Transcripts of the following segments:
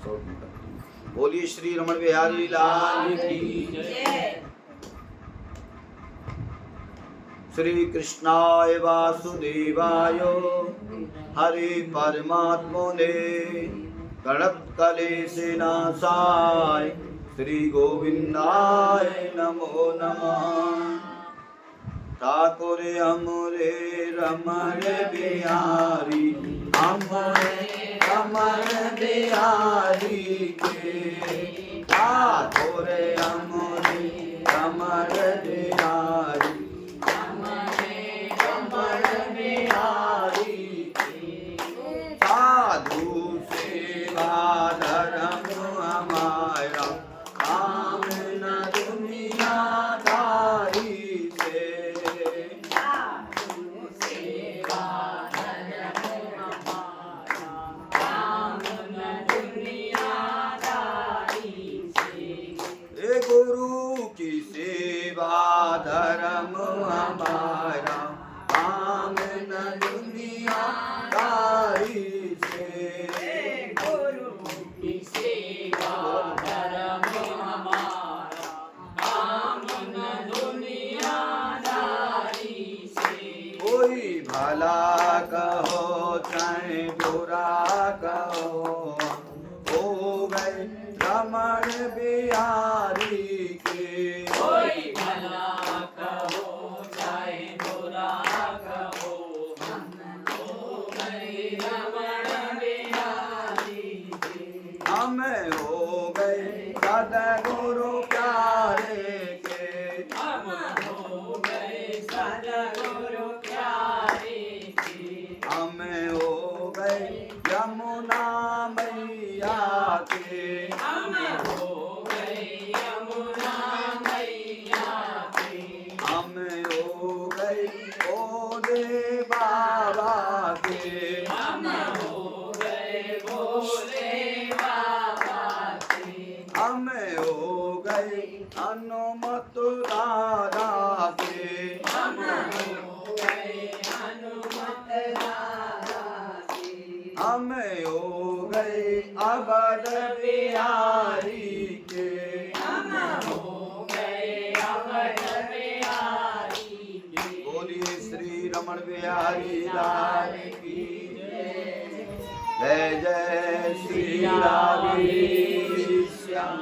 बोलिए श्री रमण बिहारी लाल की जय। श्री कृष्णाय वासुदेवाय हरे परमात्मने प्रणत क्लेश नाशाय श्री गोविंदाय नमो नमः। ठाकुर अमरे रमण बिहारी अमरे रमण बिहारी के ठाकुर अमरे रमण बिहारी अमरे रमण बिहारी के साधु सेवा धर्म हमारा काम न दुनियादारी गुरु की सेवा धर्म हमारा काम न दुनियादारी से। गुरु की सेवा धर्म हमारा काम न दुनियादारी से। कोई भला कहो चाहे बुरा कहो हो गए रमण बिहारी के। कोई भला कहो चाहे बुरा कहो हम हो गए रमण बिहारी के। हम हो गए सद्गुरु प्यारे के। हम हो गए सद्गुरु प्यारे के। हम हो गए यमुना मैया के। हम हो गए यमुना मैया के। हम हो गए भोले बाबा के। हम हो गए भोले बाबा के। हम हो गए हनुमत दादा के। हम हो गए हनुमत दादा के। हम हो गए अवध बिहारी के। हम हो गए अवध बिहारी के। बोलिए श्री रमण बिहारी लाल की जय जय श्री राधे श्याम।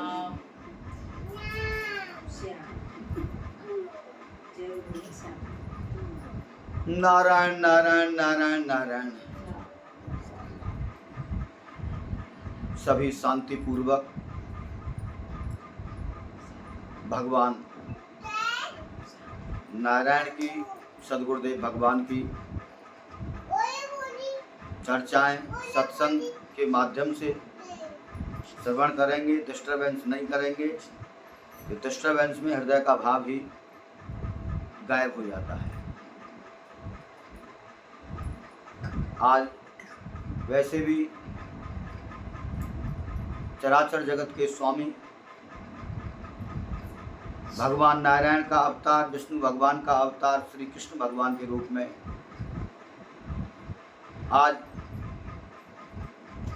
नारायण नारायण नारायण नारायण। सभी शांति पूर्वक भगवान नारायण की सदगुरुदेव भगवान की चर्चाएं सत्संग के माध्यम से श्रवण करेंगे। डिस्टर्बेंस नहीं करेंगे। डिस्टर्बेंस में हृदय का भाव ही गायब हो जाता है। आज वैसे भी चराचर जगत के स्वामी भगवान नारायण का अवतार, विष्णु भगवान का अवतार, श्री कृष्ण भगवान के रूप में आज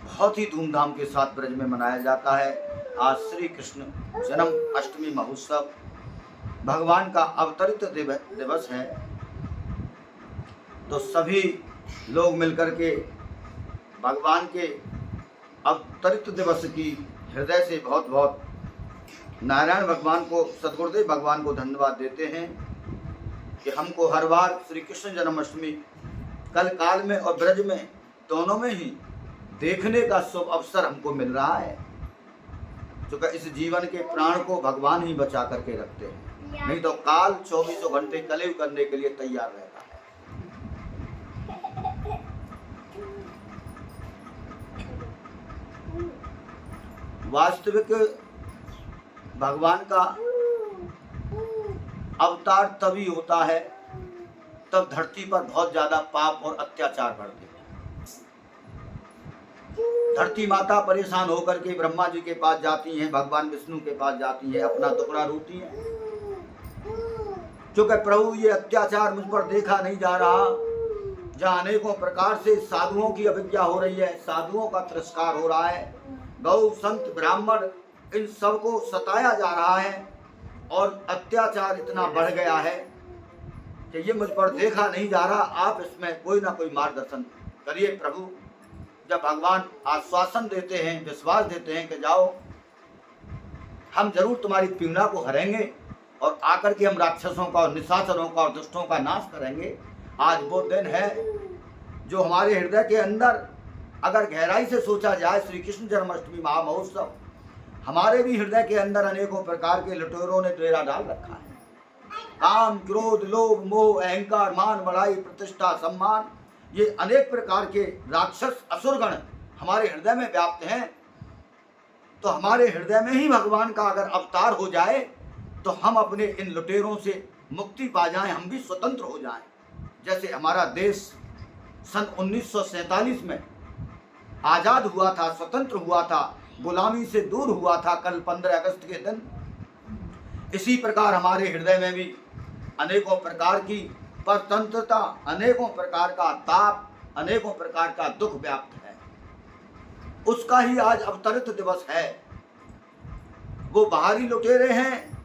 बहुत ही धूमधाम के साथ ब्रज में मनाया जाता है। आज श्री कृष्ण जन्म अष्टमी महोत्सव भगवान का अवतरित दिवस है। तो सभी लोग मिलकर के भगवान के अवतरित दिवस की हृदय से बहुत बहुत नारायण भगवान को, सदगुरुदेव भगवान को धन्यवाद देते हैं कि हमको हर बार श्री कृष्ण जन्माष्टमी कल काल में और ब्रज में दोनों में ही देखने का शुभ अवसर हमको मिल रहा है। क्योंकि इस जीवन के प्राण को भगवान ही बचा करके रखते हैं, नहीं तो काल 24 घंटे कलेव करने के लिए तैयार रहता है। वास्तविक भगवान का अवतार तभी होता है तब धरती पर बहुत ज्यादा पाप और अत्याचार बढ़ते हैं। धरती माता परेशान होकर के ब्रह्मा जी के पास जाती हैं, भगवान विष्णु के पास जाती है, अपना टुकड़ा रोती है। क्योंकि प्रभु ये अत्याचार मुझ पर देखा नहीं जा रहा, जहाँ अनेकों प्रकार से साधुओं की अवज्ञा हो रही है, साधुओं का तिरस्कार हो रहा है, गौ संत ब्राह्मण इन सबको सताया जा रहा है और अत्याचार इतना बढ़ गया है कि ये मुझ पर देखा नहीं जा रहा। आप इसमें कोई ना कोई मार्गदर्शन करिए प्रभु। जब भगवान आश्वासन देते हैं, विश्वास देते हैं कि जाओ, हम जरूर तुम्हारी पीड़ा को हरेंगे और आकर के हम राक्षसों का और निशाचरों का और दुष्टों का नाश करेंगे। आज वो दिन है जो हमारे हृदय के अंदर अगर गहराई से सोचा जाए, श्री कृष्ण जन्माष्टमी महामहोत्सव हमारे भी हृदय के अंदर अनेकों प्रकार के लुटेरों ने डेरा डाल रखा है। काम, क्रोध, लोभ, मोह, अहंकार, मान, बड़ाई, प्रतिष्ठा, सम्मान, ये अनेक प्रकार के राक्षस असुरगण हमारे हृदय में व्याप्त हैं। तो हमारे हृदय में ही भगवान का अगर अवतार हो जाए तो हम अपने इन लुटेरों से मुक्ति पा जाएं, हम भी स्वतंत्र हो जाएं। जैसे हमारा देश सन 1947 में आज़ाद हुआ था, स्वतंत्र हुआ था, गुलामी से दूर हुआ था कल 15 अगस्त के दिन, इसी प्रकार हमारे हृदय में भी अनेकों प्रकार की परतंत्रता, अनेकों प्रकार का ताप, अनेकों प्रकार का दुख व्याप्त है। उसका ही आज अवतरित दिवस है। वो बाहरी लुटेरे हैं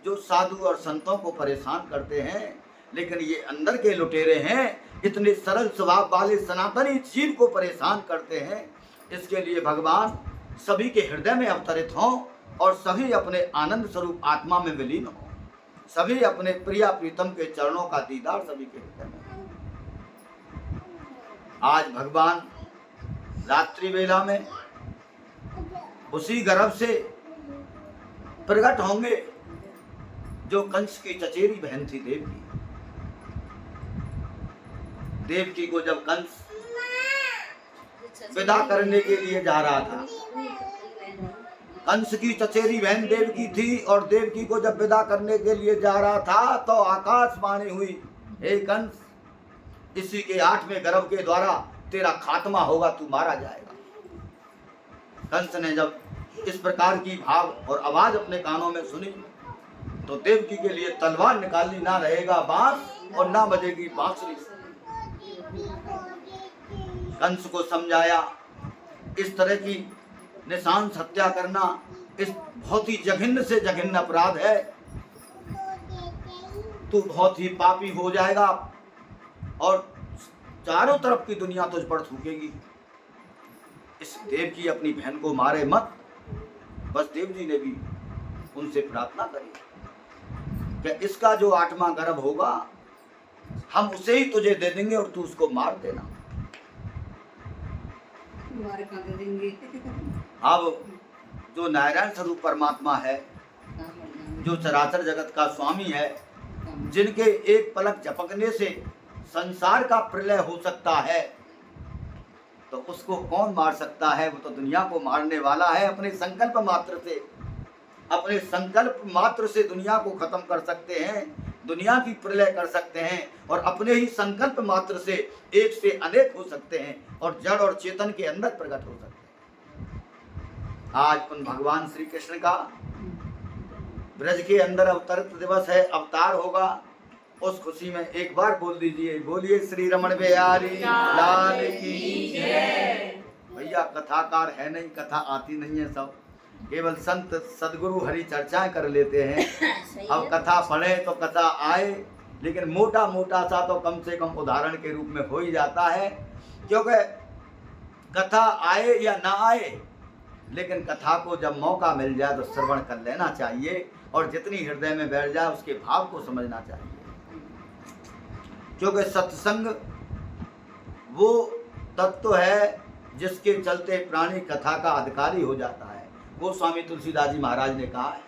जो साधु और संतों को परेशान करते हैं, लेकिन ये अंदर के लुटेरे हैं, इतने सरल स्वभाव वाले सनातनी जीव को परेशान करते हैं। इसके लिए भगवान सभी के हृदय में अवतरित हों और सभी अपने आनंद स्वरूप आत्मा में विलीन हों, सभी अपने प्रिया प्रीतम के चरणों का दीदार सभी के हृदय में। आज भगवान रात्रि वेला में उसी गर्भ से प्रकट होंगे जो कंस की चचेरी बहन थी देवकी। देवकी को जब कंस विदा करने के लिए जा रहा था, कंस की चचेरी बहन देवकी थी और देवकी को जब विदा करने के लिए जा रहा था तो आकाशवाणी हुई, हे कंस, इसी के 8वें गर्भ के द्वारा तेरा खात्मा होगा, तू मारा जाएगा। कंस ने जब इस प्रकार की भाव और आवाज अपने कानों में सुनी तो देवकी के लिए तलवार निकालनी, ना रहेगा बांस और ना बजेगी बांसुरी। कंस को समझाया इस तरह की निशान हत्या करना इस बहुत ही जघन्य से जघन्य अपराध है, तू बहुत ही पापी हो जाएगा और चारों तरफ की दुनिया तुझ पर थूकेगी। इस देवकी अपनी बहन को मारे मत। बस देव जी ने भी उनसे प्रार्थना करी कि इसका जो 8वां गर्भ होगा हम उसे ही तुझे दे देंगे और तू उसको मार देना। अब जो नारायण स्वरूप परमात्मा है, जो चराचर जगत का स्वामी है, जिनके एक पलक झपकने से संसार का प्रलय हो सकता है, तो उसको कौन मार सकता है? वो तो दुनिया को मारने वाला है। अपने संकल्प मात्र से, अपने संकल्प मात्र से दुनिया को खत्म कर सकते हैं, दुनिया की प्रलय कर सकते हैं और अपने ही संकल्प मात्र से एक से अनेक हो सकते हैं और जड़ और चेतन के अंदर प्रकट हो सकते हैं। आज उन भगवान श्री कृष्ण का ब्रज के अंदर अवतरित दिवस है, अवतार होगा। उस खुशी में एक बार बोल दीजिए, बोलिए श्री रमण बिहारी लाल की जय। भैया कथाकार है नहीं, कथा आती नहीं है, सब केवल संत सदगुरु हरि चर्चाएं कर लेते हैं। अब कथा पढ़े तो कथा आए, लेकिन मोटा मोटा सा तो कम से कम उदाहरण के रूप में हो ही जाता है, क्योंकि कथा आए या ना आए, लेकिन कथा को जब मौका मिल जाए तो श्रवण कर लेना चाहिए और जितनी हृदय में बैठ जाए उसके भाव को समझना चाहिए। क्योंकि सत्संग वो तत्व है जिसके चलते प्राणी कथा का अधिकारी हो जाता है। गोस्वामी तुलसीदास जी महाराज ने कहा है,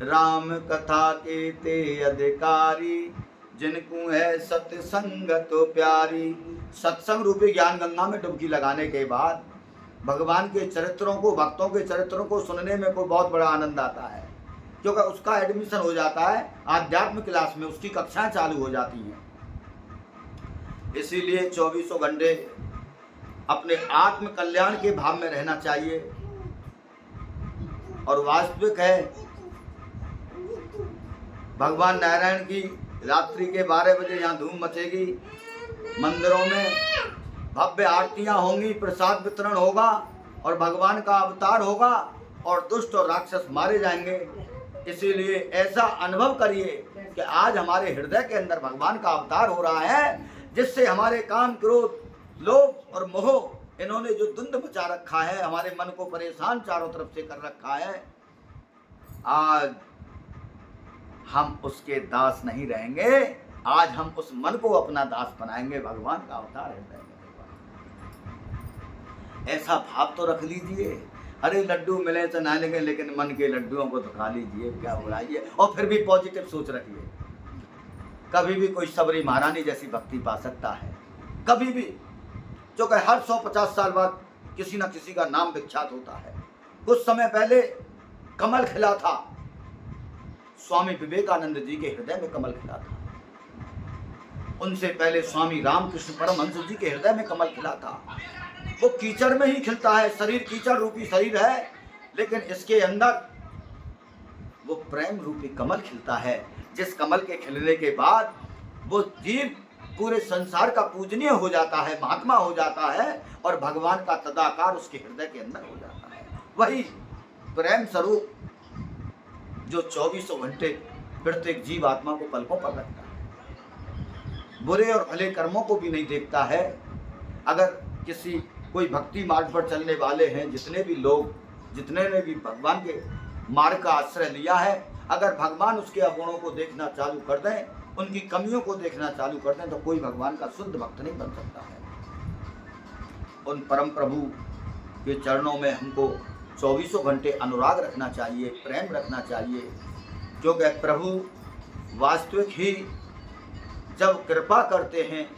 राम कथा के ते अधिकारी, जिनको है सत्संग तो प्यारी। सत्संग रूपी ज्ञान गंगा में डुबकी लगाने के बाद भगवान के चरित्रों को, भक्तों के चरित्रों को सुनने में कोई बहुत बड़ा आनंद आता है, क्योंकि उसका एडमिशन हो जाता है आध्यात्म क्लास में, उसकी कक्षाएं चालू हो जाती हैं। इसीलिए 24 घंटे अपने आत्म कल्याण के भाव में रहना चाहिए। और वास्तविक है, भगवान नारायण की रात्रि के 12 बजे यहाँ धूम मचेगी, मंदिरों में भव्य आरतियाँ होंगी, प्रसाद वितरण होगा और भगवान का अवतार होगा और दुष्ट और राक्षस मारे जाएंगे। इसीलिए ऐसा अनुभव करिए कि आज हमारे हृदय के अंदर भगवान का अवतार हो रहा है, जिससे हमारे काम, क्रोध, लोभ और मोह, इन्होंने जो द्वंद्व मचा रखा है, हमारे मन को परेशान चारों तरफ से कर रखा है, आज हम उसके दास नहीं रहेंगे। आज हम उस मन को अपना दास बनाएंगे। भगवान का अवतार हृदय में। ऐसा भाव तो रख लीजिए, अरे लड्डू मिले तो ना लेंगे, लेकिन मन के लड्डुओं को तो खा लीजिए, क्या बुराई है। और फिर भी पॉजिटिव सोच रखिए। कभी भी कोई सबरी महारानी जैसी भक्ति पा सकता है, कभी भी। जो कि हर 150 साल बाद किसी न किसी का नाम विख्यात होता है। कुछ समय पहले कमल खिला था, स्वामी विवेकानंद जी के हृदय में कमल खिला था। उनसे पहले स्वामी रामकृष्ण परमहंस जी के हृदय में कमल खिला था। वो कीचड़ में ही खिलता है, शरीर कीचड़ रूपी शरीर है, लेकिन इसके अंदर वो प्रेम रूपी कमल खिलता है, जिस कमल के खिलने के बाद वो जीव पूरे संसार का पूजनीय हो जाता है, महात्मा हो जाता है, और भगवान का तदाकार उसके हृदय के अंदर हो जाता है। वही प्रेम स्वरूप जो 24 घंटे प्रत्येक जीव आत्मा को पलकों पर रखता है, बुरे और भले कर्मों को भी नहीं देखता है। अगर कोई भक्ति मार्ग पर चलने वाले हैं, जितने भी लोग, जितने ने भी भगवान के मार्ग का आश्रय लिया है, अगर भगवान उसके अवगुणों को देखना चालू कर दें, उनकी कमियों को देखना चालू कर दें, तो कोई भगवान का शुद्ध भक्त नहीं बन सकता है। उन परम प्रभु के चरणों में हमको 24 घंटे अनुराग रखना चाहिए, प्रेम रखना चाहिए, क्योंकि प्रभु वास्तविक ही जब कृपा करते हैं,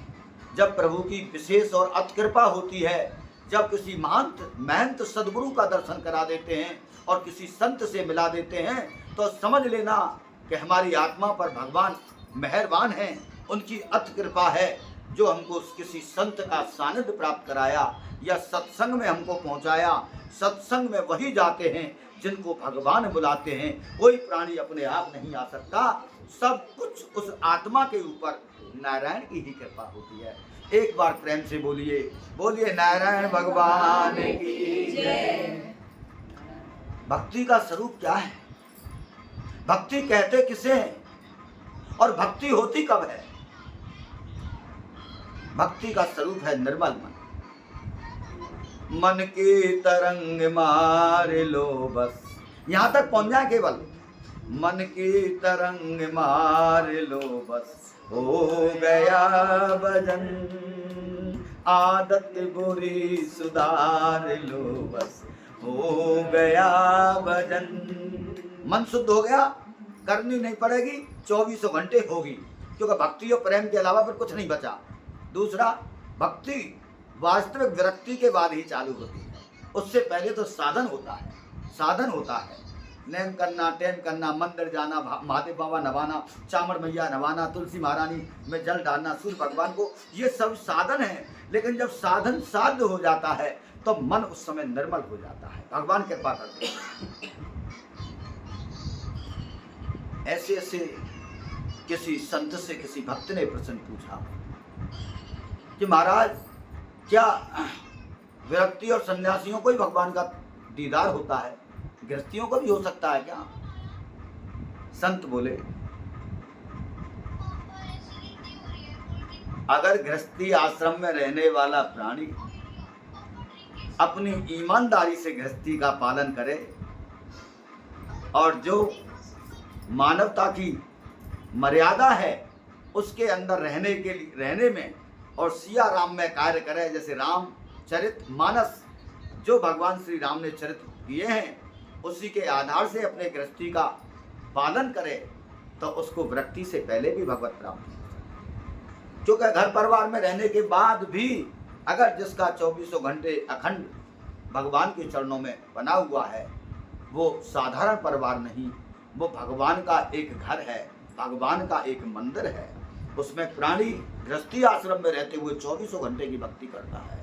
जब प्रभु की विशेष और अति कृपा होती है, जब किसी महंत सदगुरु का दर्शन करा देते हैं और किसी संत से मिला देते हैं, तो समझ लेना कि हमारी आत्मा पर भगवान मेहरबान हैं। उनकी अति कृपा है जो हमको किसी संत का सानिध्य प्राप्त कराया या सत्संग में हमको पहुंचाया। सत्संग में वही जाते हैं जिनको भगवान बुलाते हैं। कोई प्राणी अपने आप नहीं आ सकता, सब कुछ उस आत्मा के ऊपर नारायण की ही कृपा होती है। एक बार प्रेम से बोलिए, बोलिए नारायण भगवान की जय। भक्ति का स्वरूप क्या है? भक्ति कहते किसे हैं और भक्ति होती कब है? भक्ति का स्वरूप है निर्मल मन। मन की तरंग मार लो बस, यहां तक पहुंच जाए केवल। मन की तरंग मार लो बस, हो गया भजन, आदत बुरी सुधार लो बस, हो गया भजन। मन शुद्ध हो गया, करनी नहीं पड़ेगी, 24 घंटे होगी, क्योंकि भक्ति और प्रेम के अलावा फिर कुछ नहीं बचा। दूसरा, भक्ति वास्तविक विरक्ति के बाद ही चालू होती है, उससे पहले तो साधन होता है। साधन होता है नेम करना, टेम करना, मंदिर जाना, महादेव बाबा नवाना, चामड़ मैया नवाना, तुलसी महारानी में जल डालना, सूर्य भगवान को, ये सब साधन है। लेकिन जब साधन साध्य हो जाता है तो मन उस समय निर्मल हो जाता है। भगवान कृपा करते हैं। ऐसे ऐसे किसी संत से किसी भक्त ने प्रश्न पूछा कि महाराज, क्या विरक्ति और सन्यासियों को ही भगवान का दीदार होता है, गृहस्थियों को भी हो सकता है क्या? संत बोले, अगर गृहस्थी आश्रम में रहने वाला प्राणी अपनी ईमानदारी से गृहस्थी का पालन करे और जो मानवता की मर्यादा है उसके अंदर रहने में और सिया राम में कार्य करे, जैसे रामचरित मानस जो भगवान श्री राम ने चरित्र किए हैं उसी के आधार से अपने गृहस्थी का पालन करे, तो उसको विरक्ति से पहले भी भगवत प्राप्ति हो सकती है। क्योंकि घर परिवार में रहने के बाद भी अगर जिसका 24 घंटे अखंड भगवान के चरणों में बना हुआ है, वो साधारण परिवार नहीं, वो भगवान का एक घर है, भगवान का एक मंदिर है। उसमें प्राणी गृहस्थी आश्रम में रहते हुए 24 घंटे की भक्ति करता है।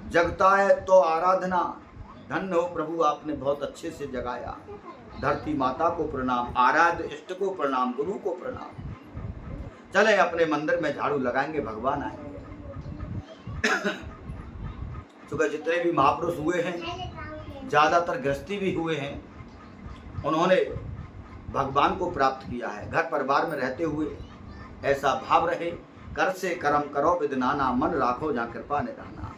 जगता है तो आराधना, धन्य हो प्रभु, आपने बहुत अच्छे से जगाया। धरती माता को प्रणाम, आराध्य इष्ट को प्रणाम, गुरु को प्रणाम। चले अपने मंदिर में झाड़ू लगाएंगे, भगवान आएंगे। क्योंकि जितने भी महापुरुष हुए हैं ज़्यादातर गृहस्थी भी हुए हैं, उन्होंने भगवान को प्राप्त किया है। घर परिवार में रहते हुए ऐसा भाव रहे, कर से कर्म करो विदनाना, मन राखो जहाँ कृपा निधाना।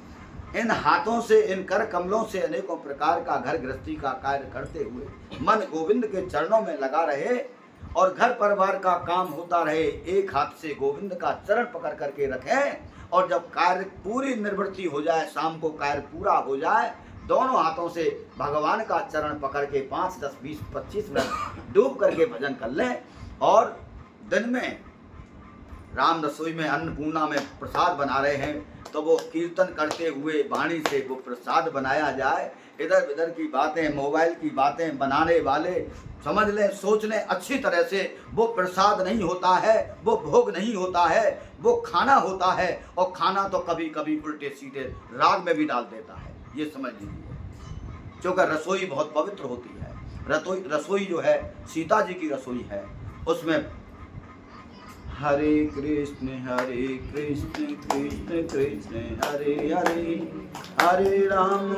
इन हाथों से, इन कर कमलों से अनेकों प्रकार का घर गृहस्थी का कार्य करते हुए मन गोविंद के चरणों में लगा रहे और घर परिवार का काम होता रहे। एक हाथ से गोविंद का चरण पकड़ करके रखें और जब कार्य पूरी निवृत्ति हो जाए, शाम को कार्य पूरा हो जाए, दोनों हाथों से भगवान का चरण पकड़ के 5, 10, 20, 25 मिनट डूब करके भजन कर लें। और दिन में राम रसोई में अन्नपूर्णा में प्रसाद बना रहे हैं तो वो कीर्तन करते हुए वाणी से वो प्रसाद बनाया जाए। इधर उधर की बातें, मोबाइल की बातें बनाने वाले समझ लें, सोच लें अच्छी तरह से, वो प्रसाद नहीं होता है, वो भोग नहीं होता है, वो खाना होता है। और खाना तो कभी कभी उल्टे सीधे राग में भी डाल देता है, ये समझ लीजिए। क्योंकि रसोई बहुत पवित्र होती है। रसोई जो है सीता जी की रसोई है, उसमें हरे कृष्ण कृष्ण कृष्ण हरे हरे, हरे राम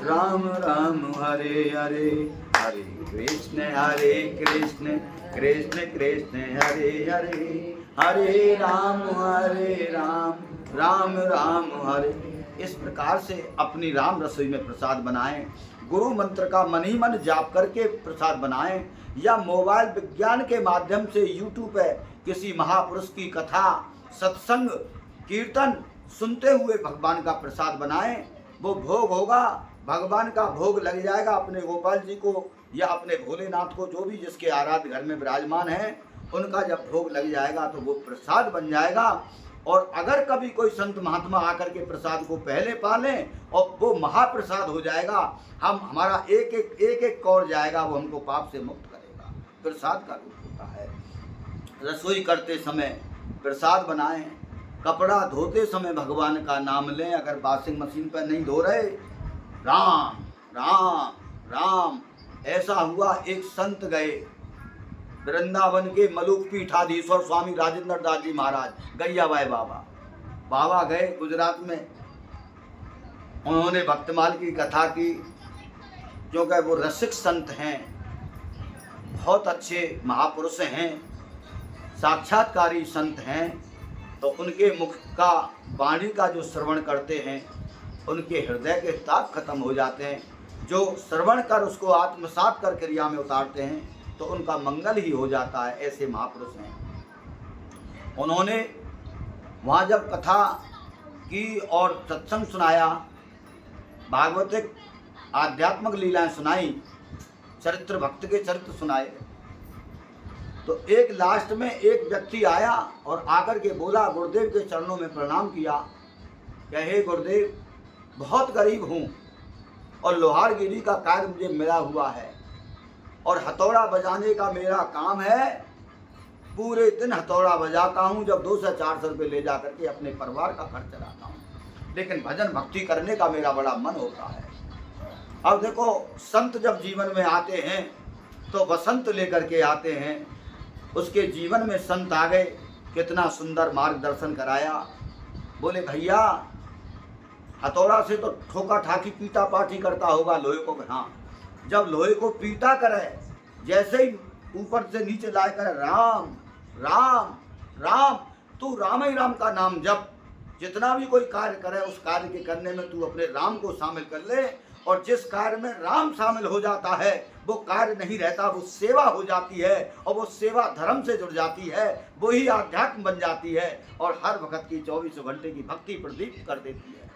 राम राम हरे हरे, हरे कृष्ण कृष्ण कृष्ण हरे हरे, हरे राम राम हरे। इस प्रकार से अपनी राम रसोई में प्रसाद बनाएं। गुरु मंत्र का मन ही मन जाप करके प्रसाद बनाएं, या मोबाइल विज्ञान के माध्यम से यूट्यूब पे किसी महापुरुष की कथा, सत्संग, कीर्तन सुनते हुए भगवान का प्रसाद बनाएं। वो भोग होगा, भगवान का भोग लग जाएगा अपने गोपाल जी को या अपने भोलेनाथ को, जो भी जिसके आराध्य घर में विराजमान है, उनका जब भोग लग जाएगा तो वो प्रसाद बन जाएगा। और अगर कभी कोई संत महात्मा आकर के प्रसाद को पहले पा लें और वो महाप्रसाद हो जाएगा, हमारा एक एक कौर जाएगा, वो हमको पाप से मुक्त करेगा। प्रसाद का रूप होता है। रसोई करते समय प्रसाद बनाएं, कपड़ा धोते समय भगवान का नाम लें। अगर वॉशिंग मशीन पर नहीं धो रहे, राम राम राम। ऐसा हुआ, एक संत गए वृंदावन के मलुक पीठाधीश्वर स्वामी राजेंद्र दास जी महाराज, गैयाबाई बाबा गए गुजरात में। उन्होंने भक्तमाल की कथा की, क्योंकि वो रसिक संत हैं, बहुत अच्छे महापुरुष हैं, साक्षात्कारी संत हैं। तो उनके मुख का वाणी का जो श्रवण करते हैं, उनके हृदय के ताप खत्म हो जाते हैं। जो श्रवण कर उसको आत्मसात कर क्रिया में उतारते हैं तो उनका मंगल ही हो जाता है। ऐसे महापुरुष हैं। उन्होंने वहाँ जब कथा की और सत्संग सुनाया, भागवतिक आध्यात्मिक लीलाएं सुनाई, चरित्र भक्त के चरित्र सुनाए, तो एक लास्ट में एक व्यक्ति आया और आकर के बोला, गुरुदेव के चरणों में प्रणाम किया, क्या हे गुरुदेव, बहुत गरीब हूँ और लोहारगिरी का कार्य मुझे मिला हुआ है और हथौड़ा बजाने का मेरा काम है। पूरे दिन हथौड़ा बजाता हूँ, जब 200 से 400 रुपये ले जा करके अपने परिवार का खर्च चलाता हूँ, लेकिन भजन भक्ति करने का मेरा बड़ा मन होता है। अब देखो, संत जब जीवन में आते हैं तो वसंत लेकर के आते हैं। उसके जीवन में संत आ गए, कितना सुंदर मार्गदर्शन कराया। बोले भैया, हथौड़ा से तो ठोका ठाकी पीटा पाटी करता होगा लोहे को। हाँ, जब लोहे को पीटा करे, जैसे ही ऊपर से नीचे लाए करे, राम राम राम, तू राम ही राम का नाम जप। जितना भी कोई कार्य करे, उस कार्य के करने में तू अपने राम को शामिल कर ले। और जिस कार्य में राम शामिल हो जाता है, वो कार्य नहीं रहता, वो सेवा हो जाती है। और वो सेवा धर्म से जुड़ जाती है, वो ही आध्यात्म बन जाती है और हर वक्त की 24 घंटे की भक्ति प्रदीप्त कर देती है।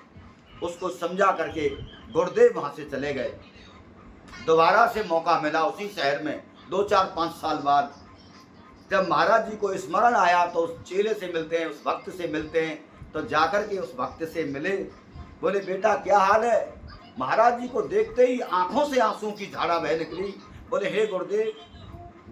उसको समझा करके गुरुदेव वहाँ से चले गए। दोबारा से मौका मिला उसी शहर में 2, 4, 5 साल बाद, जब महाराज जी को स्मरण आया तो उस चेले से मिलते हैं, उस भक्त से मिलते हैं। तो जाकर के उस भक्त से मिले, बोले बेटा क्या हाल है। महाराज जी को देखते ही आंखों से आंसू की धारा बह निकली। बोले हे गुरुदेव,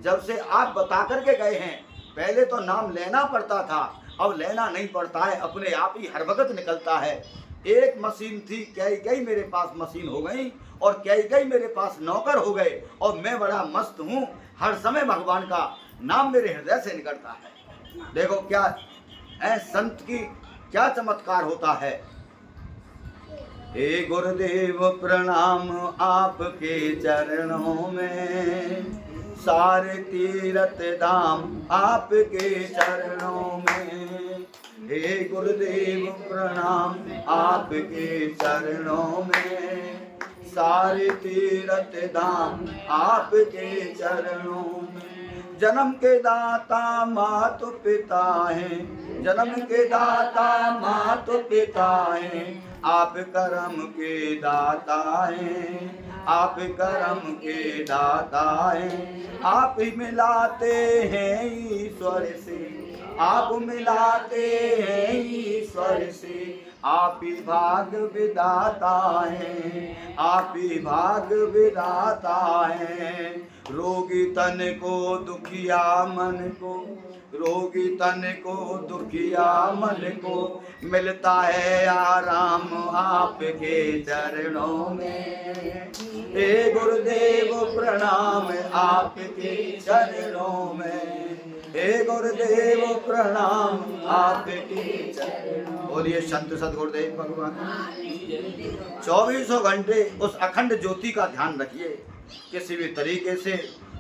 जब से आप बता करके गए हैं, पहले तो नाम लेना पड़ता था, अब लेना नहीं पड़ता है, अपने आप ही हर वक्त निकलता है। एक मशीन थी, कई मेरे पास मशीन हो गई और कई मेरे पास नौकर हो गए और मैं बड़ा मस्त हूँ। हर समय भगवान का नाम मेरे हृदय से निकलता है। देखो क्या संत की क्या चमत्कार होता है। हे गुरुदेव प्रणाम आपके चरणों में, सारे तीर्थ धाम आपके चरणों में। हे गुरुदेव प्रणाम आपके चरणों में, सारे तीर्थ धाम आपके चरणों में। जन्म के दाता मातु पिता हैं, जन्म के दाता मातु पिता हैं, आप कर्म के दाता हैं, आप कर्म के दाता हैं। आप ही मिलाते हैं ईश्वर से, आप मिलाते हैं ईश्वर से। आप ही भाग विधाता हैं, आप ही भाग विधाता हैं। रोगी तन को दुखिया मन को, रोगी तन को दुखिया मन को, मिलता है आराम आपके चरणों में। हे गुरुदेव प्रणाम आपके चरणों में, हे गुरुदेव प्रणाम आपके चरणों। बोलिए संत सद्गुरुदेव भगवान। 24 घंटे उस अखंड ज्योति का ध्यान रखिए, किसी भी तरीके से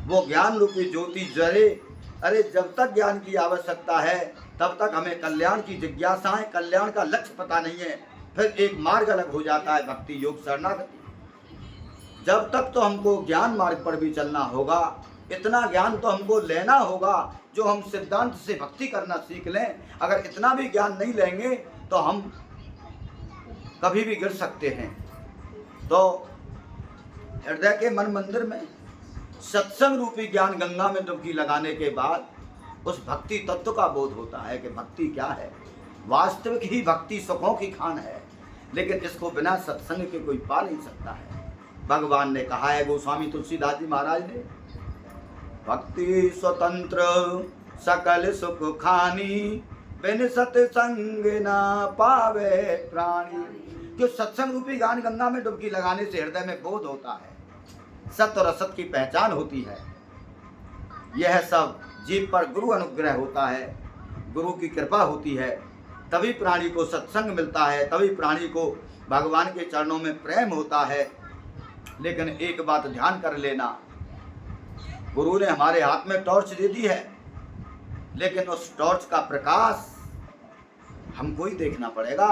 वो ज्ञान रूपी ज्योति जले। अरे जब तक ज्ञान की आवश्यकता है तब तक हमें कल्याण की जिज्ञासाएं, कल्याण का लक्ष्य पता नहीं है, फिर एक मार्ग अलग हो जाता है भक्ति योग शरणागति। जब तक तो हमको ज्ञान मार्ग पर भी चलना होगा, इतना ज्ञान तो हमको लेना होगा जो हम सिद्धांत से भक्ति करना सीख लें। अगर इतना भी ज्ञान नहीं लेंगे तो हम कभी भी गिर सकते हैं। तो हृदय के मन मंदिर में सत्संग रूपी ज्ञान गंगा में डुबकी लगाने के बाद उस भक्ति तत्व का बोध होता है कि भक्ति क्या है। वास्तविक ही भक्ति सुखों की खान है, लेकिन इसको बिना सत्संग के कोई पा नहीं सकता है। भगवान ने कहा है, गोस्वामी तुलसीदास जी महाराज ने, भक्ति स्वतंत्र सकल सुख खानी, बिन सत्संग ना पावे प्राणी। जो सत्संग रूपी ज्ञान गंगा में डुबकी लगाने से हृदय में बोध होता है, सत्य और असत की पहचान होती है। यह सब जीव पर गुरु अनुग्रह होता है, गुरु की कृपा होती है, तभी प्राणी को सत्संग मिलता है, तभी प्राणी को भगवान के चरणों में प्रेम होता है। लेकिन एक बात ध्यान कर लेना, गुरु ने हमारे हाथ में टॉर्च दे दी है, लेकिन उस टॉर्च का प्रकाश हमको ही देखना पड़ेगा।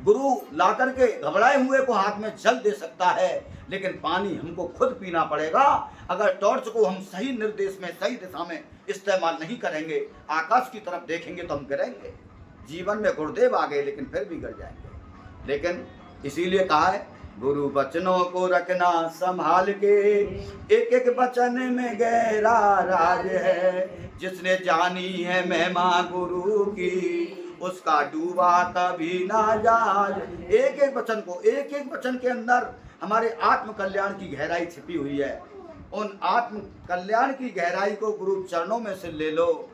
गुरु ला करके घबराए हुए को हाथ में जल दे सकता है, लेकिन पानी हमको खुद पीना पड़ेगा। अगर टॉर्च को हम सही निर्देश में, सही दिशा में इस्तेमाल नहीं करेंगे, आकाश की तरफ देखेंगे तो हम गिरेंगे। जीवन में गुरुदेव आ गए लेकिन फिर भी गिर जाएंगे। लेकिन इसीलिए कहा है, गुरु वचनों को रखना संभाल के, एक एक वचन में गहरा राज है। जिसने जानी है महिमा गुरु की, उसका डूबा तभी ना जहाज। एक एक वचन को, एक एक वचन के अंदर हमारे आत्म कल्याण की गहराई छिपी हुई है। उन आत्म कल्याण की गहराई को गुरु चरणों में से ले लो,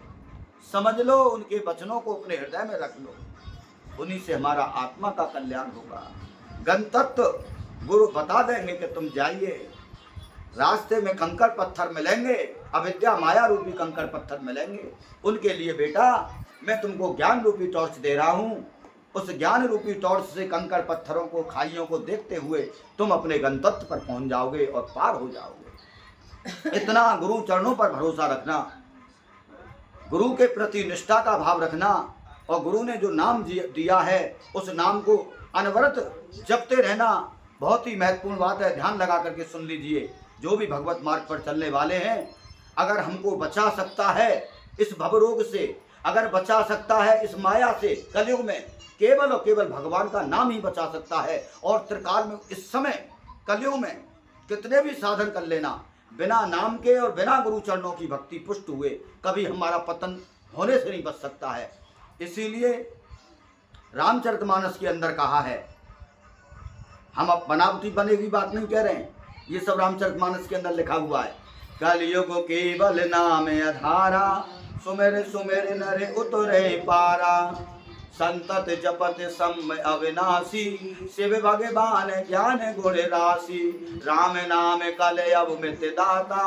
समझ लो, उनके वचनों को अपने हृदय में रख लो। उन्हीं से हमारा आत्मा का कल्याण होगा। गंतव्य गुरु बता देंगे कि तुम जाइए। रास्ते में कंकड़ पत्थर मिलेंगे, अविद्या माया रूपी कंकड़ पत्थर मिलेंगे। उनके लिए बेटा मैं तुमको ज्ञान रूपी टॉर्च दे रहा हूँ। उस ज्ञान रूपी टॉर्च से कंकड़ पत्थरों को, खाइयों को देखते हुए तुम अपने गंतव्य पर पहुंच जाओगे और पार हो जाओगे। इतना गुरु चरणों पर भरोसा रखना, गुरु के प्रति निष्ठा का भाव रखना, और गुरु ने जो नाम दिया है उस नाम को अनवरत जपते रहना बहुत ही महत्वपूर्ण बात है। ध्यान लगा करके सुन लीजिए। जो भी भगवत मार्ग पर चलने वाले हैं, अगर हमको बचा सकता है इस भवरोग से, अगर बचा सकता है इस माया से, कलयुग में केवल और केवल भगवान का नाम ही बचा सकता है। और त्रिकाल में इस समय कलयुग में कितने भी साधन कर लेना, बिना नाम के और बिना गुरु चरणों की भक्ति पुष्ट हुए कभी हमारा पतन होने से नहीं बच सकता है। इसीलिए रामचरितमानस के अंदर कहा है, हम अब बनावटी बने की बात नहीं कह रहे हैं, ये सब रामचरितमानस के अंदर लिखा हुआ है। कलयुग केवल नाम आधारा, सुमेर सुमेर नरे उतरे पारा। संतत जपत सम अविनाशी, शिव भगवान ज्ञान गुण राशि। राम नाम कल अवमित दाता,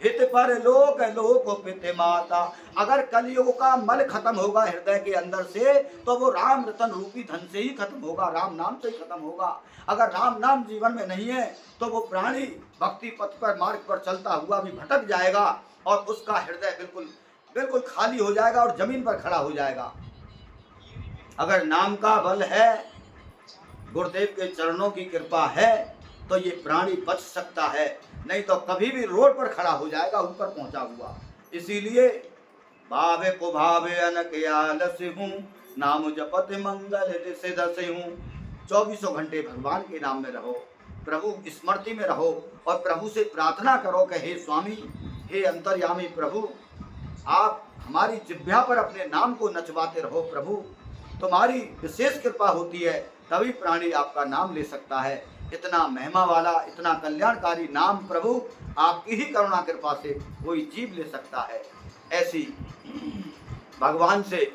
हित पर लोक लोक पित माता। अगर कलयुग का मल खत्म होगा हृदय के अंदर से, तो वो राम रतन रूपी धन से ही खत्म होगा, राम नाम से ही खत्म होगा। अगर राम नाम जीवन में नहीं है तो वो प्राणी भक्ति पथ पर मार्ग पर चलता हुआ भी भटक जाएगा और उसका हृदय बिल्कुल बिल्कुल खाली हो जाएगा और जमीन पर खड़ा हो जाएगा। अगर नाम का बल है, गुरुदेव के चरणों की कृपा है, तो ये प्राणी बच सकता है, नहीं तो कभी भी रोड पर खड़ा हो जाएगा ऊपर पहुंचा हुआ। इसीलिए भावे को भावे अनक आलस हूँ, नाम जपत मंगल सिद्धि हूँ। 24 घंटे भगवान के नाम में रहो, प्रभु स्मृति में रहो और प्रभु से प्रार्थना करो कि हे स्वामी, हे अंतर्यामी प्रभु, आप हमारी जिह्वा पर अपने नाम को नचवाते रहो। प्रभु तुम्हारी विशेष कृपा होती है तभी प्राणी आपका नाम ले सकता है। इतना महिमा वाला, इतना कल्याणकारी नाम प्रभु आपकी ही करुणा कृपा से कोई जीव ले सकता है। ऐसी भगवान से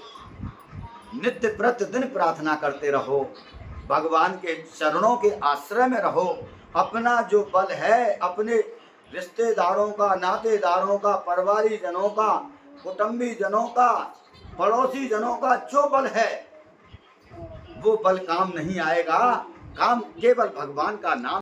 नित्य प्रतिदिन प्रार्थना करते रहो, भगवान के चरणों के आश्रय में रहो। अपना जो बल है, अपने रिश्तेदारों का, नातेदारों का, परिवारी जनों का, कुटुंबी जनों का, पड़ोसी जनों का जो बल है वो बल काम नहीं आएगा। काम केवल भगवान का नाम